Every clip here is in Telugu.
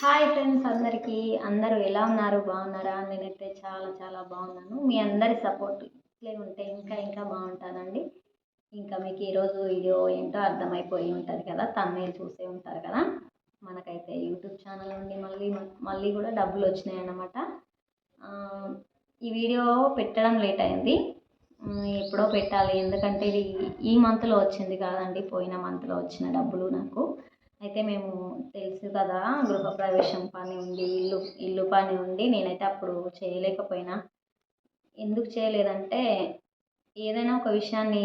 హాయ్ ఫ్రెండ్స్ అందరికీ. అందరూ ఎలా ఉన్నారు? బాగున్నారా? నేనైతే చాలా చాలా బాగున్నాను. మీ అందరి సపోర్ట్ ఇట్లే ఉంటే ఇంకా ఇంకా బాగుంటానండి. ఇంకా మీకు ఈరోజు వీడియో ఏంటో అర్థమైపోయి ఉంటుంది కదా, తమిళ చూసే ఉంటారు కదా. మనకైతే యూట్యూబ్ ఛానల్ నుండి మళ్ళీ మళ్ళీ కూడా డబ్బులు వచ్చినాయి అన్నమాట. ఈ వీడియో పెట్టడం లేట్ అయింది. ఎప్పుడో పెట్టాలి, ఎందుకంటే ఇది ఈ మంత్లో వచ్చింది కాదండి, పోయిన మంత్లో వచ్చిన డబ్బులు నాకు. అయితే మేము తెలుసు కదా, గృహప్రవేశం పని ఉండి ఇల్లు పని ఉండి నేనైతే అప్పుడు చేయలేకపోయినా. ఎందుకు చేయలేదంటే, ఏదైనా ఒక విషయాన్ని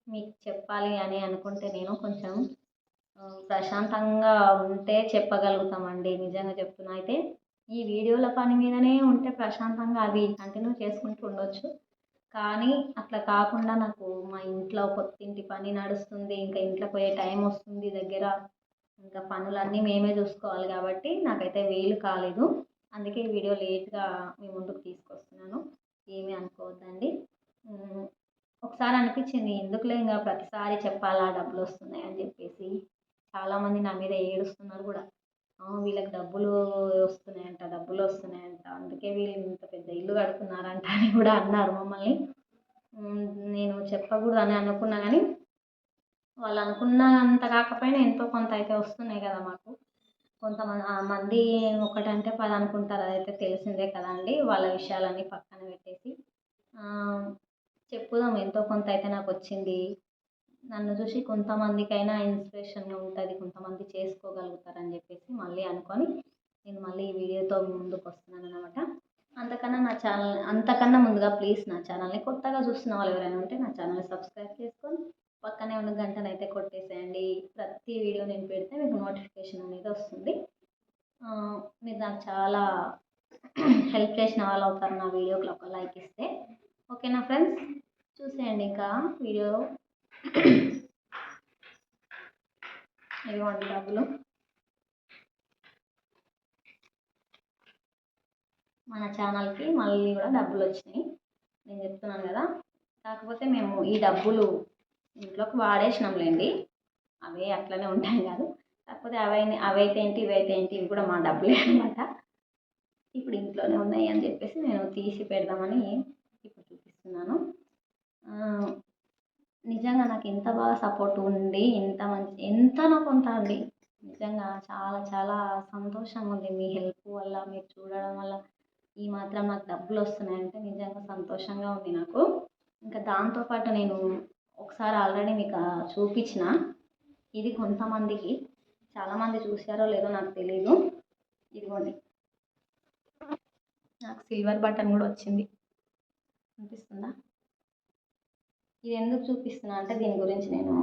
మీకు చెప్పాలి అని అనుకుంటే నేను కొంచెం ప్రశాంతంగా ఉంటే చెప్పగలుగుతామండి. నిజంగా చెప్తున్నా. అయితే ఈ వీడియోల పని మీదనే ఉంటే ప్రశాంతంగా అది కంటిన్యూ చేసుకుంటూ ఉండొచ్చు. కానీ అట్లా కాకుండా నాకు మా ఇంట్లో కొత్తింటి పని నడుస్తుంది, ఇంకా ఇంట్లో పోయే టైం వస్తుంది దగ్గర. ఇంకా పనులన్నీ మేమే చూసుకోవాలి కాబట్టి నాకైతే వీలు కాలేదు. అందుకే ఈ వీడియో లేట్గా మీ ముందుకు తీసుకొస్తున్నాను. ఏమీ అనుకోవద్దండి. ఒకసారి అనిపించింది, ఎందుకులే ఇంకా ప్రతిసారి చెప్పాలా డబ్బులు వస్తున్నాయి అని చెప్పేసి. చాలామంది నా మీద ఏడుస్తున్నారు కూడా. వీళ్ళకి డబ్బులు వస్తున్నాయంట, అందుకే వీళ్ళు ఇంత పెద్ద ఇల్లు కడుతున్నారంట అని కూడా అన్నారు మమ్మల్ని. నేను చెప్పకూడదని అనుకున్నా కానీ వాళ్ళు అనుకున్నంత కాకపోయినా ఎంతో కొంత అయితే వస్తున్నాయి కదా మాకు. మంది ఒకటంటే 10 అనుకుంటారు, అదైతే తెలిసిందే కదండి. వాళ్ళ విషయాలన్నీ పక్కన పెట్టేసి చెప్పుదాం, ఎంతో కొంత అయితే నాకు వచ్చింది. నన్ను చూసి కొంతమందికైనా ఇన్స్పిరేషన్గా ఉంటుంది, కొంతమంది చేసుకోగలుగుతారని చెప్పేసి మళ్ళీ అనుకొని నేను మళ్ళీ ఈ వీడియోతో ముందుకు వస్తున్నాను అనమాట. అంతకన్నా ముందుగా ప్లీజ్ నా ఛానల్ని కొత్తగా చూస్తున్న వాళ్ళు ఎవరైనా ఉంటే నా ఛానల్ని సబ్స్క్రైబ్ చేసుకొని పక్కనే ఉన్న గంటను అయితే కొట్టేసేయండి. ప్రతి వీడియో నేను పెడితే మీకు నోటిఫికేషన్ అనేది వస్తుంది. మీరు నాకు చాలా హెల్ప్ చేసిన వాళ్ళు అవుతారు నా వీడియోకి ఒక లైక్ ఇస్తే. ఓకేనా ఫ్రెండ్స్, చూసేయండి ఇంకా వీడియో. ఇవ్వండి డబ్బులు. మన ఛానల్కి మళ్ళీ కూడా డబ్బులు వచ్చినాయి, నేను చెప్తున్నాను కదా. కాకపోతే మేము ఈ డబ్బులు ఇంట్లోకి వాడేసినాంలేండి, అవే అట్లనే ఉంటాయి కాదు. కాకపోతే అవైతే ఏంటి ఇవైతే ఏంటి, ఇవి కూడా మా డబ్బులే అనమాట. ఇప్పుడు ఇంట్లోనే ఉన్నాయి అని చెప్పేసి నేను తీసి పెడదామని ఇప్పుడు చూపిస్తున్నాను. నిజంగా నాకు ఇంత బాగా సపోర్ట్ ఉండి ఎంతనో కొంత అండి. నిజంగా చాలా చాలా సంతోషంగా ఉంది. మీ హెల్ప్ వల్ల, మీరు చూడడం వల్ల ఈ మాత్రం నాకు డబ్బులు వస్తున్నాయంటే నిజంగా సంతోషంగా ఉంది నాకు. ఇంకా దాంతోపాటు నేను ఒకసారి ఆల్రెడీ మీకు చూపించిన, ఇది కొంతమందికి, చాలామంది చూసారో లేదో నాకు తెలీదు. ఇదిగోండి, నాకు సిల్వర్ బటన్ కూడా వచ్చింది, అనిపిస్తుందా? ఇది ఎందుకు చూపిస్తున్నా అంటే దీని గురించి నేను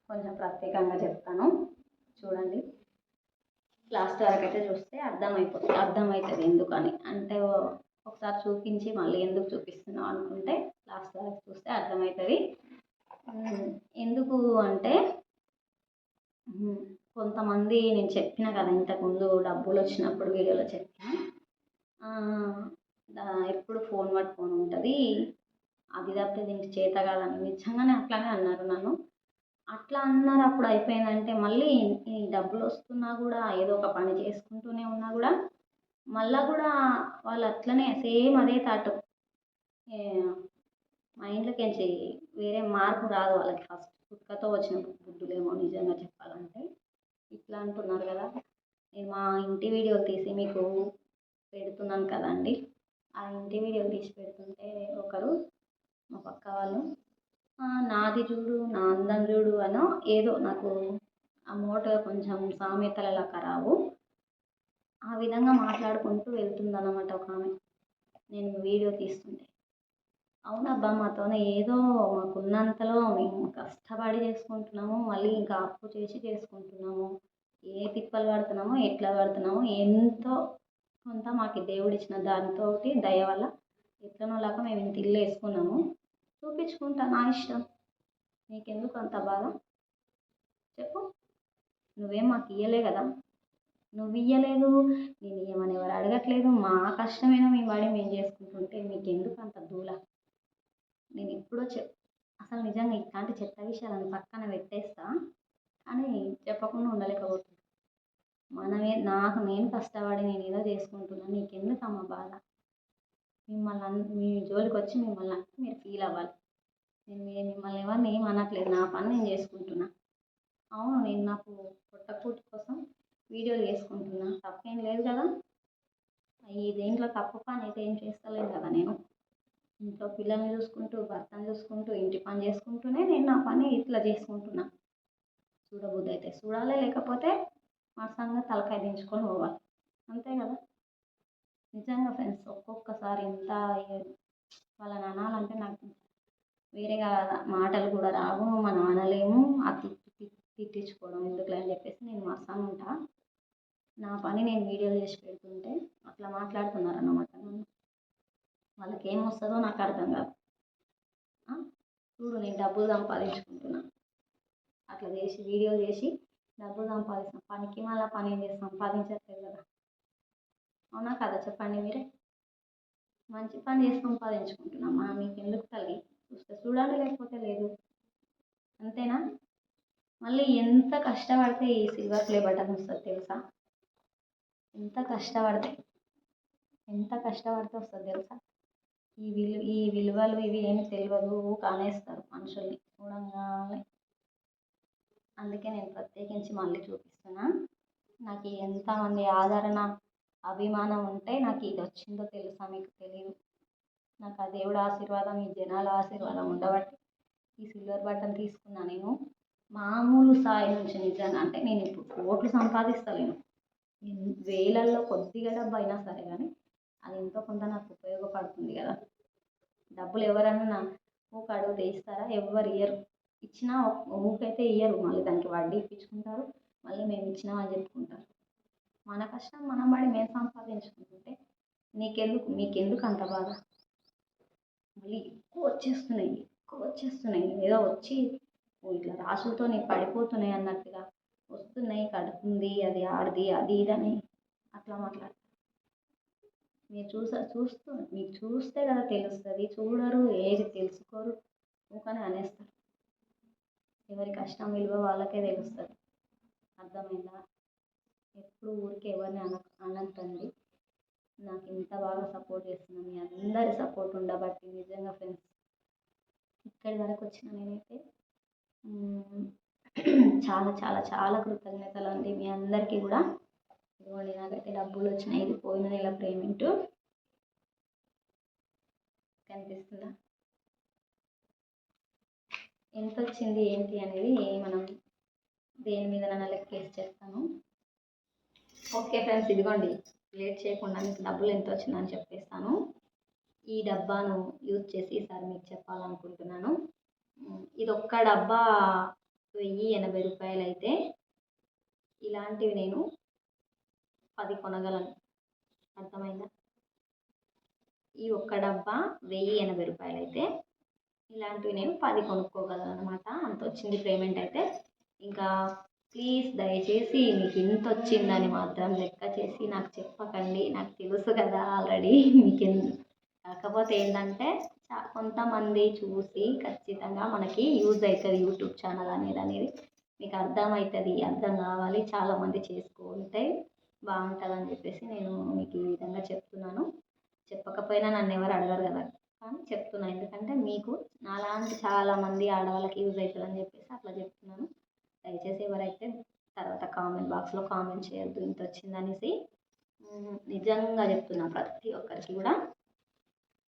కొంచెం ప్రత్యేకంగా చెప్తాను, చూడండి. లాస్ట్ వరకు అయితే చూస్తే అర్థమవుతుంది ఎందుకని. అంటే ఒకసారి చూపించి మళ్ళీ ఎందుకు చూపిస్తున్నాం అనుకుంటే లాస్ట్ వరకు చూస్తే అర్థమవుతుంది. ఎందుకు అంటే కొంతమంది, నేను చెప్పిన కదా ఇంతకుముందు డబ్బులు వచ్చినప్పుడు వీడియోలో చెప్పిన, ఎప్పుడు ఫోన్ పట్టుకొని ఉంటుంది, అది తప్పితే దీనికి చేత కాదని నిజంగానే అట్లానే అన్నారు నన్ను. అట్లా అన్నారు. అప్పుడు అయిపోయిందంటే మళ్ళీ ఈ డబ్బులు వస్తున్నా కూడా ఏదో ఒక పని చేసుకుంటూనే ఉన్నా కూడా మళ్ళీ కూడా వాళ్ళు అట్లనే సేమ్ అదే థాట్. మైండ్లోకించి వేరే మార్పు రాదు వాళ్ళకి. ఫస్ట్ కుక్కతో వచ్చిన బుద్ధులేమో నిజంగా చెప్పాలంటే. ఇట్లా అంటున్నారు కదా. నేను మా ఇంటి వీడియోలు తీసి మీకు పెడుతున్నాను కదండి, ఆ ఇంటి వీడియోలు తీసి పెడుతుంటే ఒకరు మా పక్క వాళ్ళు, నాది చూడు, నా అందం చూడు అనో ఏదో, నాకు ఆ మోట కొంచెం సామెతలలా ఖరాబు, ఆ విధంగా మాట్లాడుకుంటూ వెళ్తుందన్నమాట ఒక ఆమె నేను వీడియో తీస్తుంటే. అవునబ్బా, మాతోనే ఏదో మాకున్నంతలో మేము కష్టపడి చేసుకుంటున్నాము, మళ్ళీ ఇంకా అప్పు చేసి చేసుకుంటున్నాము, ఏ తిప్పలు పడుతున్నామో ఎట్లా పడుతున్నామో ఎంతో కొంత మాకు దేవుడిచ్చిన దానితో దయ వల్ల ఎట్లనోలాగా మేము ఇంత ఇల్లు వేసుకున్నాము. చూపించుకుంటా, నా ఇష్టం, నీకెందుకు అంత బాధ చెప్పు. నువ్వేం మాకు ఇయ్యలే కదా, నువ్వు ఇయ్యలేదు, నేను ఇయ్యమని ఎవరు అడగట్లేదు. మా కష్టమైనా మేము వాడి మేము చేసుకుంటుంటే మీకెందుకు అంత దూల. నేను ఎప్పుడో అసలు నిజంగా ఇట్లాంటి చెత్త విషయాలను పక్కన పెట్టేస్తా, కానీ చెప్పకుండా ఉండలేకపోతున్నా. నేను కష్టపడి నేను ఏదో చేసుకుంటున్నాను, నీకెందుకమ్మా బాధ? మీ జోలికి వచ్చి మిమ్మల్ని అంటే మీరు ఫీల్ అవ్వాలి. మిమ్మల్ని ఎవరిని ఏం అనట్లేదు, నా పని నేను చేసుకుంటున్నా. అవును, నేను నాకు పొట్టకూటి కోసం వీడియోలు చేసుకుంటున్నా, తప్పేం లేదు కదా. దేంట్లో తప్పు పని అయితే ఏం చేస్తలేను కదా నేను. ఇంట్లో పిల్లల్ని చూసుకుంటూ, భర్తను చూసుకుంటూ, ఇంటి పని చేసుకుంటూనే నేను నా పని ఇట్లా చేసుకుంటున్నా. చూడబుద్ధి అయితే చూడాలి, లేకపోతే మా సంగతి తలకాయ దించుకొని పోవాలి, అంతే కదా. నిజంగా ఫ్రెండ్స్, ఒక్కొక్కసారి ఎంత వాళ్ళని అనాలంటే నాకు వేరేగా మాటలు కూడా రావు, మనం అనలేము. ఆ తిట్టించుకోవడం ఎందుకులే అని చెప్పేసి నేను మర్సాను ఉంటా. నా పని నేను వీడియోలు చేసి పెడుతుంటే అట్లా మాట్లాడుతున్నారన్నమాట నన్ను. వాళ్ళకి ఏమొస్తుందో నాకు అర్థం కాదు. చూడు, నేను డబ్బులు సంపాదించుకుంటున్నా, అట్లా చేసి వీడియోలు చేసి డబ్బులు సంపాదిస్తాం. పనికి మళ్ళీ పని ఏం చేసి సంపాదించట్లేదు కదా. అవునా కదా, చెప్పండి మీరే. మంచి పని చేసి సంపాదించుకుంటున్నామా, మీకు ఎందుకు తల్లి? చూస్తే చూడాలి, లేకపోతే లేదు, అంతేనా. మళ్ళీ ఎంత కష్టపడితే ఈ సిల్వర్ ప్లే బటన్ వస్తుంది తెలుసా? ఎంత కష్టపడితే వస్తుంది తెలుసా? ఈ విలువలు ఇవి ఏమి తెలియదు, కానేస్తారు మనుషుల్ని చూడంగానే. అందుకే నేను ప్రత్యేకించి మళ్ళీ చూపిస్తున్నా. నాకు ఎంతమంది ఆదరణ, అభిమానం ఉంటే నాకు ఇది వచ్చిందో తెలుసా? మీకు తెలియదు. నాకు ఆ దేవుడు ఆశీర్వాదం, ఈ జనాల ఆశీర్వాదం ఉండబట్టి ఈ సిల్వర్ బటన్ తీసుకున్నా. నేను మామూలు స్థాయి నుంచి నిజంగా అంటే నేను ఇప్పుడు కోట్లు సంపాదిస్తలేను, వేలల్లో కొద్దిగా డబ్బు అయినా సరే కానీ అది ఎంతో కొంత నాకు ఉపయోగపడుతుంది కదా. డబ్బులు ఎవరన్నా ఊక అడిగితే ఇస్తారా? ఎవరు ఇయ్యరు. ఇచ్చినా ఊకైతే ఇయ్యరు, మళ్ళీ దానికి వడ్డీ ఇప్పించుకుంటారు, మళ్ళీ మేము ఇచ్చినామని చెప్పుకుంటారు. మన కష్టం మనం పడి మేము సంపాదించుకుంటుంటే మీకెందుకు అంత బాధ? మళ్ళీ ఎక్కువ వచ్చేస్తున్నాయి ఏదో వచ్చి ఇట్లా రాసులతో పడిపోతున్నాయి అన్నట్టుగా వస్తున్నాయి. కడుపుంది, అది ఆడది, అది ఇదని అట్లా మాట్లాడతారు. మీకు చూస్తే కదా తెలుస్తుంది, చూడరు, ఏది తెలుసుకోరు, ఊకనే అనేస్తారు. ఎవరి కష్టం విలువ వాళ్ళకే తెలుస్తుంది, అర్థమైందా? ఎప్పుడు ఊరికే ఎవరిని అనద్దండి. నాకు ఇంత బాగా సపోర్ట్ చేస్తున్నాను, మీ అందరి సపోర్ట్ ఉండబట్టి నిజంగా ఫ్రెండ్స్ ఇక్కడి వరకు వచ్చిన నేనైతే చాలా చాలా చాలా కృతజ్ఞతలు అండి మీ అందరికీ కూడా. ఇదిగోండి, నాకైతే డబ్బులు వచ్చినాయి. ఇది పోయిన నెల పేమెంట్, కనిపిస్తుందా? ఎంత వచ్చింది ఏంటి అనేది మనం దేని మీద లెక్కేసి చేస్తాను. ఓకే ఫ్రెండ్స్, ఇదిగోండి, లేట్ చేయకుండా మీకు డబ్బులు ఎంత వచ్చిందని చెప్పేస్తాను. ఈ డబ్బాను యూజ్ చేసి ఈసారి మీకు చెప్పాలనుకుంటున్నాను. ఇది ఒక్క డబ్బా 1080 రూపాయలు అయితే ఇలాంటివి నేను 10 కొనగలను, అర్థమైందా? ఈ ఒక్క డబ్బా 1080 రూపాయలు అయితే ఇలాంటివి నేను 10 కొనుక్కోగలను అనమాట. అంత వచ్చింది పేమెంట్ అయితే. ఇంకా ప్లీజ్ దయచేసి మీకు ఇంత వచ్చిందని మాత్రం లెక్క చేసి నాకు చెప్పకండి, నాకు తెలుసు కదా ఆల్రెడీ మీకు. కాకపోతే ఏంటంటే కొంతమంది చూసి ఖచ్చితంగా మనకి యూజ్ అవుతుంది యూట్యూబ్ ఛానల్ అనేది మీకు అర్థం కావాలి. చాలామంది చేసుకుంటే బాగుంటుంది అని చెప్పేసి నేను మీకు ఈ విధంగా చెప్తున్నాను. చెప్పకపోయినా నన్ను ఎవరు అడగరు కదా, కానీ చెప్తున్నాను. ఎందుకంటే మీకు నాలాంటి చాలామంది ఆడవాళ్ళకి యూజ్ అవుతుంది అని చెప్పేసి అట్లా చెప్తున్నాను. దయచేసి ఎవరైతే తర్వాత కామెంట్ బాక్స్లో కామెంట్ చేయొద్దు ఇంత వచ్చిందనేసి. నిజంగా చెప్తున్నా, ప్రతి ఒక్కరికి కూడా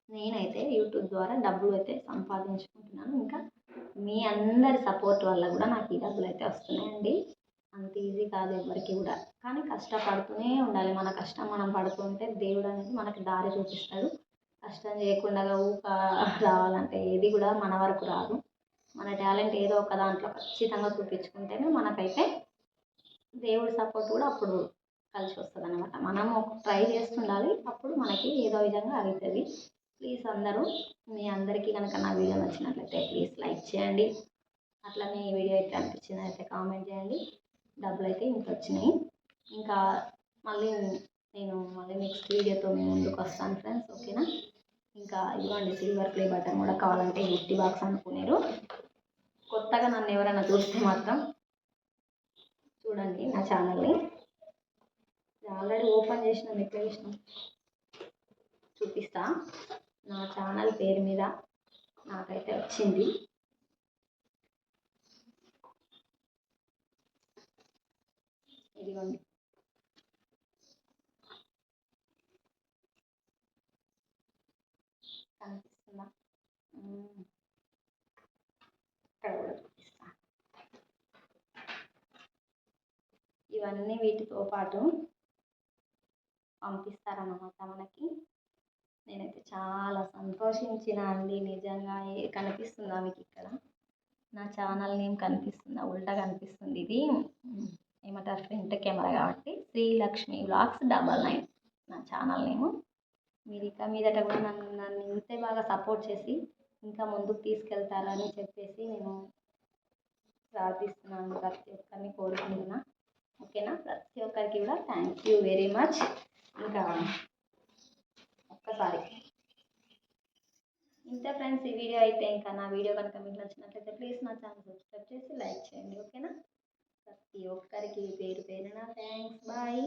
నేనైతే యూట్యూబ్ ద్వారా డబ్బులు అయితే సంపాదించుకుంటున్నాను. ఇంకా మీ అందరి సపోర్ట్ వల్ల కూడా నాకు ఈ డబ్బులు అయితే వస్తున్నాయండి. అంత ఈజీ కాదు ఎవరికి కూడా, కానీ కష్టపడుతూనే ఉండాలి. మన కష్టం మనం పడుతుంటే దేవుడు అనేది మనకి దారి చూపిస్తాడు. కష్టం చేయకుండా ఊక రావాలంటే ఏది కూడా మన వరకు రాదు. మన టాలెంట్ ఏదో ఒక దాంట్లో ఖచ్చితంగా చూపించుకుంటేనే మనకైతే దేవుడి సపోర్ట్ కూడా అప్పుడు కలిసి వస్తుంది అన్నమాట. మనము ట్రై చేస్తుండాలి, అప్పుడు మనకి ఏదో విధంగా అవుతుంది. ప్లీజ్ అందరూ, మీ అందరికీ కనుక నా వీడియో నచ్చినట్లయితే ప్లీజ్ లైక్ చేయండి. అట్లనే ఈ వీడియో ఎట్లా అనిపించింది అయితే కామెంట్ చేయండి. డబ్బులు అయితే ఇంత వచ్చినాయి. ఇంకా నేను మళ్ళీ నెక్స్ట్ వీడియోతో మేము ముందుకు వస్తాను ఫ్రెండ్స్, ఓకేనా? ఇంకా ఇదిగోండి, సిల్వర్ ప్లే బటన్ కూడా కావాలంటే గిఫ్ట్ బాక్స్ అనుకునేరు. కొత్తగా నన్ను ఎవరైనా చూస్తే మాత్రం చూడండి నా ఛానల్ని. ఆల్రెడీ ఓపెన్ చేసినాం, ఎట్లా చేసినాం చూపిస్తా. నా ఛానల్ పేరు మీద నాకైతే వచ్చింది. ఇదిగోండి, కనిపిస్తుందా? ఇక్కడ కూడా చూపిస్తా. ఇవన్నీ వీటితో పాటు పంపిస్తారన్నమాట మనకి. నేనైతే చాలా సంతోషించిన అండి నిజంగా. కనిపిస్తుందా మీకు ఇక్కడ నా ఛానల్ నేమ్ కనిపిస్తుందా? ఉల్టా కనిపిస్తుంది. ఇది ఏమంటారు, ఫ్రంట్ కెమెరా కాబట్టి శ్రీలక్ష్మి వ్లాగ్స్ 99 నా ఛానల్ నేము. మీరు ఇక మీదట కూడా నన్ను ఇంతే బాగా సపోర్ట్ చేసి ఇంకా ముందుకు తీసుకెళ్తారని చెప్పేసి నేను ప్రార్థిస్తున్నాను, ప్రతి ఒక్కరిని కోరుకుంటున్నా. ఓకేనా? ప్రతి ఒక్కరికి కూడా థ్యాంక్ యూ వెరీ మచ్. ఇంకా ఒక్కసారి ఇంతే ఫ్రెండ్స్ ఈ వీడియో అయితే. ఇంకా నా వీడియో కనుక మీకు నచ్చినట్లయితే ప్లీజ్ నా ఛానల్ సబ్స్క్రైబ్ చేసి లైక్ చేయండి. ఓకేనా? ప్రతి ఒక్కరికి పేరు పేరున థ్యాంక్స్. బాయ్.